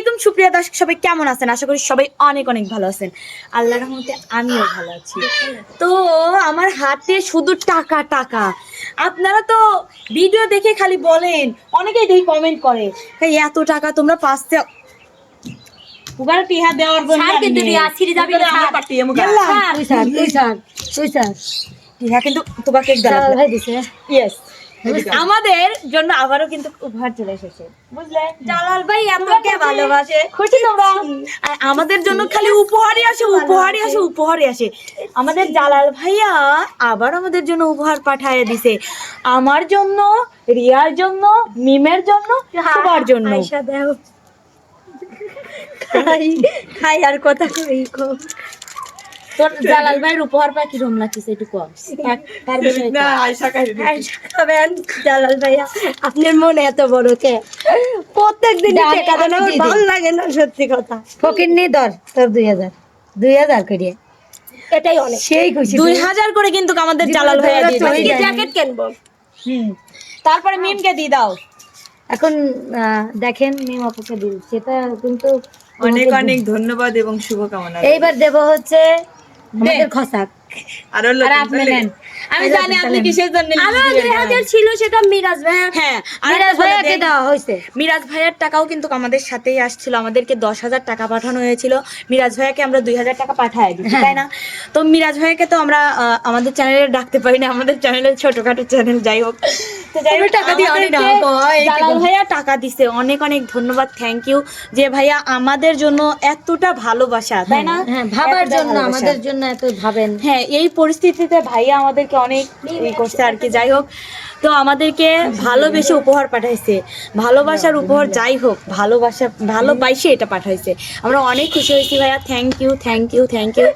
আলাইকুম সুপ্রিয় দর্শক, সবাই কেমন আছেন? আশা করি সবাই অনেক অনেক ভালো আছেন। আল্লাহর রহমতে আমিও ভালো আছি। তো আমার হাতে শুধু টাকা টাকা। আপনারা তো ভিডিও দেখে খালি বলেন, অনেকেই দেখি কমেন্ট করে এত টাকা তোমরা পাঁচতে উগার টিহা দেওয়ার জন্য কিন্তু রিয়া ছিড়ে যাবে না পাঠিয়ে মুগা টিহা কিন্তু তোমাকে এক দাও ভাই দিছে। ইয়েস, আমাদের জন্য আবারও কিন্তু উপহার চলে এসেছে, বুঝলে? জালাল ভাই আপনাকে ভালোবাসে, খুশি তোমরা? আমাদের জন্য খালি উপহারই আসে, উপহারই আসে, উপহারই আসে। আমাদের জালাল ভাইয়া আবার আমাদের জন্য উপহার পাঠিয়ে দিছে, আমার জন্য, রিয়ার জন্য, মিমের জন্য, সবার জন্য। আয়শা দাও খাই আর কথা কই কো। তোর জালাল ভাইয়ের উপহার পা কি রকম লাগছে একটু কম? তার বিষয় না, আয়শা খাবেন। জালাল ভাইয়া আপনার মনে এত বড় কে? প্রত্যেকদিন টাকা দেন, আমার ভালো লাগে না সত্যি কথা। ফকির নি ধর তোর 2000 করিয়ে, এটাই অনেক, সেই খুশি। 2000 করে কিন্তু আমাদের জালাল ভাইয়া দিয়েছে। জ্যাকেট কিনবো, তারপরে মিমকে দিয়ে দাও। এখন দেখেন মিম আপুকে দিল, সেটা কিন্তু অনেক অনেক ধন্যবাদ এবং শুভকামনা। এইবার দেব হচ্ছে আমাদের খসাক। আর আপনি নেন। আমি জানি আপনি কিসের জন্য আমার 2000 ছিল, সেটা মিরাজ ভাই। হ্যাঁ, মিরাজ ভাইয়াকে দেওয়া হয়েছে। মিরাজ ভাইয়ের টাকাও কিন্তু আমাদের সাথেই আসছিল, আমাদেরকে 10,000 টাকা পাঠানো হয়েছিল। মিরাজ ভাইয়াকে আমরা 2000 টাকা পাঠায় দিই, তাই না? তো মিরাজ ভাইয়াকে তো আমরা আমাদের চ্যানেলে ডাকতে পারি না, আমাদের চ্যানেলে ছোটখাটো চ্যানেল, যাই হোক। তো যাই হোক, টাকা দিয়ে জালাল ভাইয়া টাকা দিছে, অনেক অনেক ধন্যবাদ, থ্যাংক ইউ যে ভাইয়া আমাদের জন্য এতটা ভালোবাসা, তাই না? হ্যাঁ, ভাবার জন্য, আমাদের জন্য এত ভাবেন। হ্যাঁ, এই পরিস্থিতিতে ভাইয়া আমাদেরকে অনেক করছে আর কি। যাই হোক, তো আমাদেরকে ভালোবেসে উপহার পাঠাইছে, ভালোবাসার উপহার, যাই হোক ভালোবাসে এটা পাঠাইছে। আমরা অনেক খুশি হয়েছি ভাইয়া, thank you thank you thank you.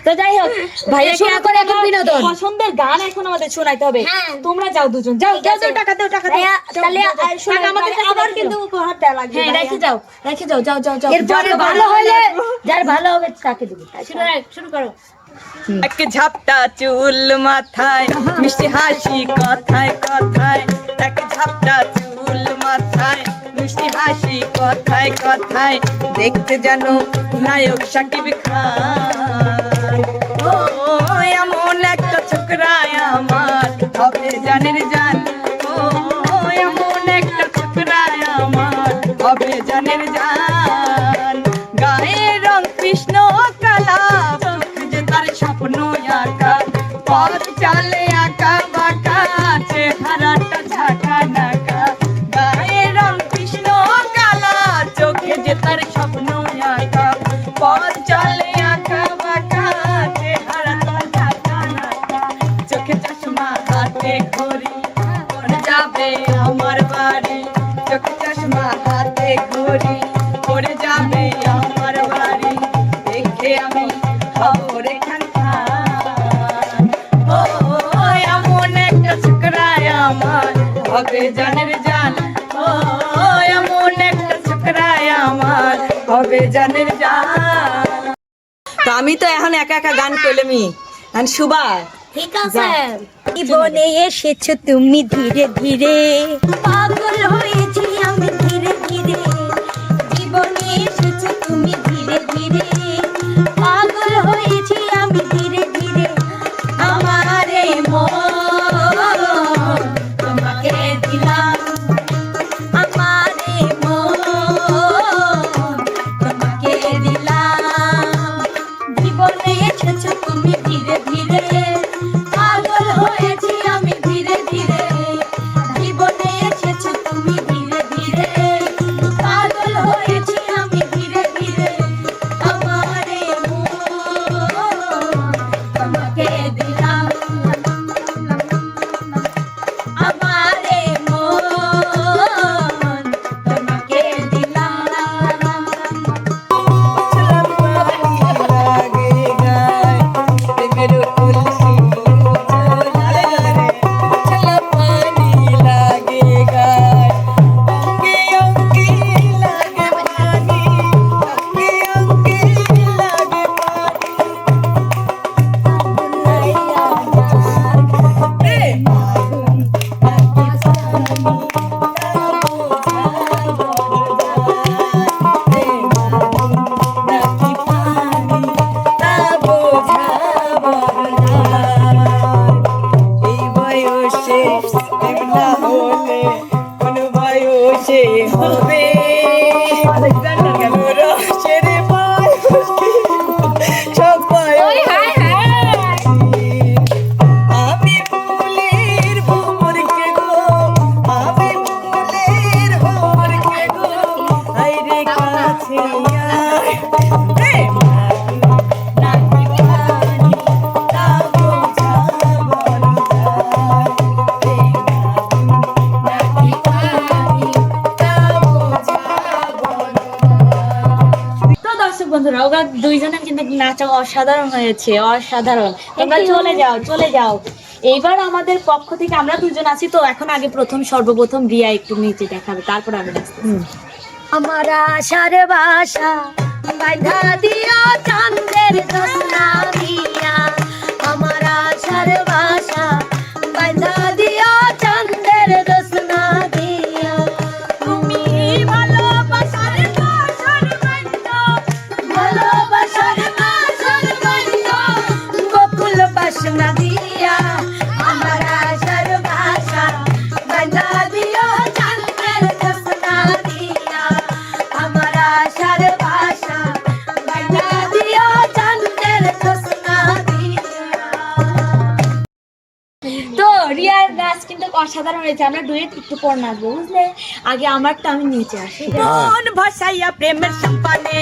তো যাই হোক, ভাইয়া পছন্দের গান এখন আমাদের শোনাইতে হবে। তোমরা যাও, দুজন যাও, যাও যাও, টাকা দাও, টাকা দাও। তাহলে আমাদের আবার কিন্তু উপহার দেওয়া লাগবে। হ্যাঁ, রেখে যাও, যাও যাও যাও। এরপরে ভালো হলে, যার ভালো হবে তাকে দিবি। শুরু করো। এক ঝাপটা চুল মাথায়, মিষ্টি হাসি কথায় কথায়। এক ঝাপটা চুল মাথায়, মিষ্টি হাসি কথায় কথায়। দেখতে যেন নায়ক শাকিব খান। ও এমন একটা ছোকরায় আমার হবে জানের জান। ও এমন একটা ছোকরায় আমার হবে জানের জান। গায়ের রং কৃষ্ণ কালা, তার স্বপ্ন আঁকা, পথ চালে আঁকা বাঁকা, চেহারাটা ঝাঁকা নাকা। গায়ের রং কৃষ্ণ কালা, চোখে যে তার স্বপ্ন আঁকা, পথ চালে আঁকা বাঁকা, চেহারাটা ঝাঁকা নাকা। চোখে চশমা হাতে ঘড়ি, পড়ে যাবে আমার বাড়ি। চোখে চশমা হাতে ঘড়ি, পড়ে যাবে আমার বাড়ি। দেখে আমি খবর হবে জানের জান। ও এমন একটা ছোকরায় আমার হবে জানের জান। তো আমি তো এখন একা একা গান করলামই, গান সুবা। ঠিক আছে। জীবনে এসেছো তুমি ধীরে ধীরে, পাগল হয়েছি আমি ধীরে ধীরে। জীবনে এসেছো তুমি ধীরে ধীরে, পাগল হয়েছি আমি ধীরে ধীরে। আমারে মন তোমাকে দিলাম, আমারে মন তোমাকে দিলাম। জীবনে এসেছো তুমি ধীরে ধীরে, পাগল হয়েছি আমি ধীরে ধীরে। জীবনে এসেছো তুমি কাছে আয় প্রেম নাকি পানি তা বোঝা বড় যায় প্রেম নাকি পানি তা বোঝা বড় যায়। তো দর্শক বন্ধুরা ওরা দুইজনের কিন্তু নাচা অসাধারণ হয়েছে, অসাধারণ। তোমরা চলে যাও। এইবার আমাদের পক্ষ থেকে আমরা দুজন আছি তো, এখন আগে সর্বপ্রথম রিয়া একটু নিচে দেখাবে, তারপর আমি নাচতেছি। আমার আশার বাসা বাঁধা দিও চাঁদের জোছনা দিয়া, আমার আশার বাসা বাঁধা দিও চাঁদের জোছনা দিয়া। তুমি ভালোবাসার বাসর বাঁধো, ভালোবাসার বাসর বাঁধো বকুল বাসনা দিয়া, আমার আশার বাসা বাঁধা দিও চাঁদের জোছনা দিয়া, আমার আশার বাসা বাঁধা দিও চাঁদের জোছনা দিয়া। তো রিয়ার নাচ কিন্তু অসাধারণ হয়েছে। আমরা ডুয়েট একটু পর নাচবো, বুঝলে? আগে আমারটা আমি নিচে আসি। মন ভাসাইয়া প্রেমের সম্পানে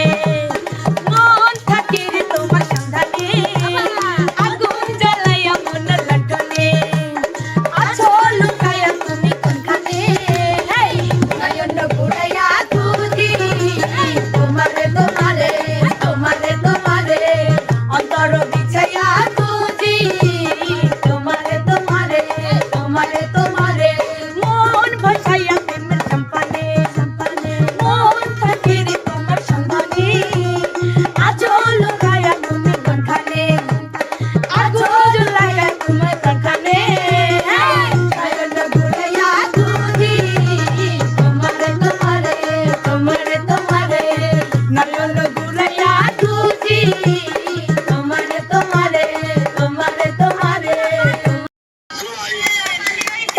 মন থাকে রে তোমার সন্ধানে আগুন জ্বালাইয়া মন লটনে আছো লুকাইয়া তুমি কোনখানে হেই নয়ন ঘুরাইয়া তুজি তোমারে তোমারে তোমারে তোমারে অন্তর বিছাইয়া তুজি তোমারে তোমারে তোমারে তোমারে মন ভাসাইয়া প্রেমের সম্পানে সম্পানে মন থাকে রে তোমার সন্ধানে আছো লুকাইয়া তুমি কোনখানে আছো জ্বালাইয়া তুমি কোনখানে নয়ন ঘুরাইয়া তুজি তোমারে তোমারে তোমারে তোমারে নয়ন ঘুরাইয়া তুজি তোমারে তোমারে তোমারে তোমারে।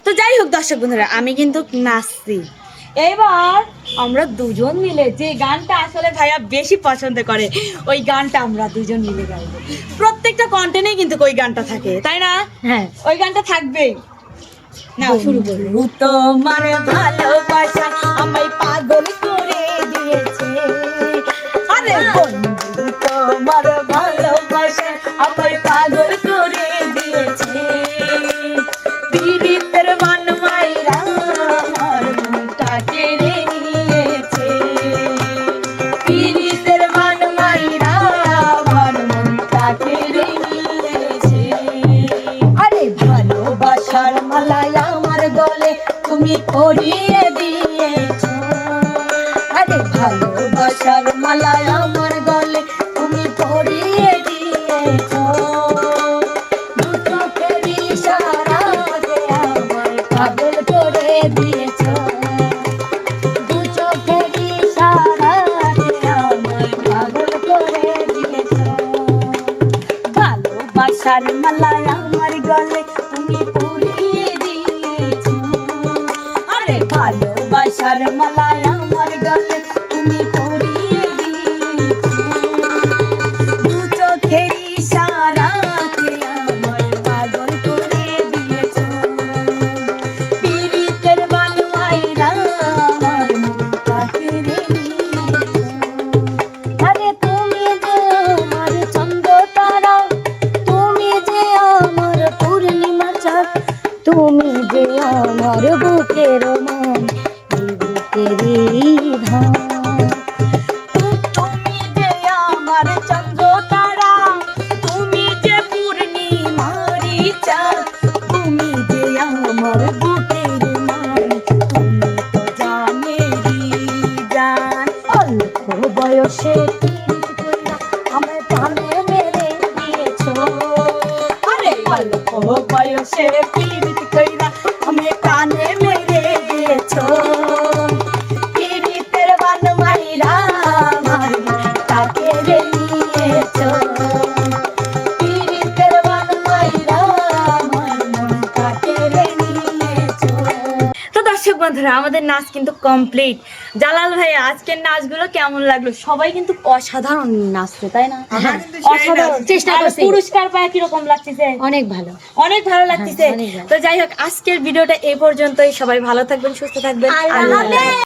তো যাই হোক দর্শক বন্ধুরা, আমি কিন্তু নাচছি। এবার আমরা দুজন মিলে যে গানটা আসলে ভাইয়া বেশি পছন্দ করে, ওই গানটা আমরা দুজন মিলে গাইবো। প্রত্যেকটা কন্টেন্টেই কিন্তু ওই গানটা থাকে, তাই না? হ্যাঁ, ওই গানটা থাকবেই। না শুরু করি। তোমার ভালোবাসা আমায় পাগল করে দিয়েছে, আরে বন্ধু তোমার ভালোবাসা আমায় পাগল করে দিয়েছে, পীড়িতের মান মাইরা আমার মনটা কেড়ে নিয়েছে, পীড়িতের মান মাইরা আমার মনটা কেড়ে নিয়েছে। আরে ভালোবাসার মালায় আমার গলে তুমি পরিয়ে দিয়েছো, আরে ভালোবাসার মালায় আমার গলে তুমি পরিয়ে দিয়েছো, দু চোখের ইশারাতে আমায় পাগল করে দিয়েছো, দু চোখের ইশারাতে আমায় পাগল করে দিয়েছো, ভালোবাসার মালায় আমার গলে তুমি পরিয়ে দিয়েছো, আরে ভালোবাসার মালায় আমার গলে তুমি পরিয়ে দিয়েছো, দু চোখের ইশারাতে আমায় পাগল করে দিয়েছো, পীড়িতের বান মাইরা আমার মনটা কেড়ে নিয়েছো। আরে তুমি যে আমার চন্দ্র তারা, তুমি যে আমার পূর্ণিমা চাঁদ, তুমি যে আমার বুকের মন, এই বুকেরই ধান। তুমি যে আমার চন্দ্র তারা, তুমি যে পূর্ণিমারি চাঁদ, তুমি যে আমার বুকের মান, তুমি তো জানেরই জান। অল্প বয়সে পীড়িত কইরা আমায় প্রাণে মেরে দিয়েছো, আরে অল্প বয়সে পীড়িত কইরা আমি কানে মেরে দিয়েছো, পীড়িতের বান মাইরা আমার মনটা কেড়ে নিয়েছো, পীড়িতের বান মাইরা আমার মনটা কেড়ে নিয়েছো। তো দর্শক বন্ধুরা, আমাদের নাচ কিন্তু কমপ্লিট। জালাল ভাই আজকের নাচগুলো কেমন লাগলো? সবাই কিন্তু অসাধারণ নাচছে, তাই না? হ্যাঁ, অসাধারণ চেষ্টা আর করছি। পুরস্কার পায় কিরকম লাগতেছে? অনেক ভালো। অনেক ভালো লাগতেছে। অনেক ভালো। তো যাই হোক, আজকের ভিডিওটা এই পর্যন্তই। সবাই ভালো থাকবেন, সুস্থ থাকবেন। আল্লাহ আল্লাহ হাফেজ। হাফেজ।